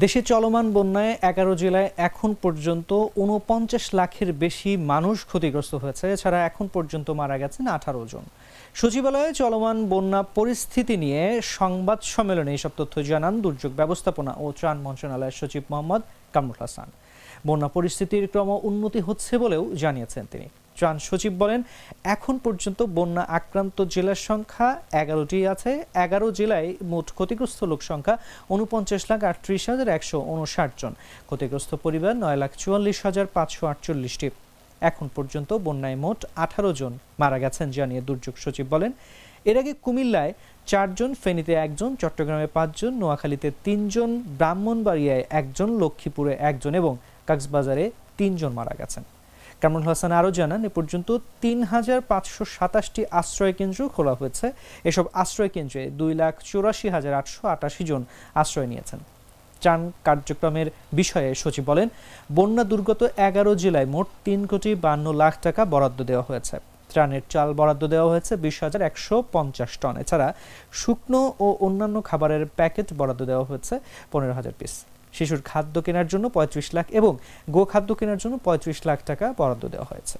দেশে চলমান বন্যায় 11 জেলায় এখন পর্যন্ত ৪৯ লাখের বেশি মানুষ ক্ষতিগ্রস্ত হয়েছে। এছাড়া এখন পর্যন্ত মারা গেছেন 18 জন। সচিবালয়ে চলমান বন্যা পরিস্থিতি নিয়ে সংবাদ সম্মেলনে এসব তথ্য জানান দুর্যোগ ব্যবস্থাপনা ও ত্রাণ মন্ত্রণালয়ের সচিব মোহাম্মদ কামরুল হাসান। বন্যা পরিস্থিতির ক্রম উন্নতি হচ্ছে বলেও জানিয়েছেন তিনি। ত্রাণ সচিব বলেন, এখন পর্যন্ত বন্যা আক্রান্ত জেলার সংখ্যা 11টি আছে। 11 জেলায় মোট ক্ষতিগ্রস্ত লোক সংখ্যা 49,38,159 জন। ক্ষতিগ্রস্ত পরিবার 9,44,548টি। এখন পর্যন্ত বন্যায় মোট 18 জন মারা গেছেন জানিয়ে দুর্যোগ সচিব বলেন, এর আগে কুমিল্লায় 4 জন, ফেনীতে 1 জন, চট্টগ্রামে 5 জন, নোয়াখালীতে 3 জন, ব্রাহ্মণবাড়িয়ায় 1 জন, লক্ষ্মীপুরে 1 জন এবং কক্সবাজারে 3 জন মারা গেছেন। কামরুল হাসান আরও জানান, এ পর্যন্ত 3,527টি আশ্রয় কেন্দ্র খোলা হয়েছে। এসব আশ্রয় কেন্দ্রে 2,84,888 জন আশ্রয় নিয়েছেন। ত্রাণ কার্যক্রমের বিষয়ে সচিব বলেন, বন্যা দুর্গত 11 জেলায় মোট 3,52,00,000 টাকা বরাদ্দ দেওয়া হয়েছে। ত্রাণের চাল বরাদ্দ দেওয়া হয়েছে 20,150 টন। এছাড়া শুকনো ও অন্যান্য খাবারের প্যাকেট বরাদ্দ দেওয়া হয়েছে 15,000 পিস। শিশুর খাদ্য কেনার জন্য 35 লাখ এবং গোখাদ্য কেনার জন্য 35 লাখ টাকা বরাদ্দ দেওয়া হয়েছে।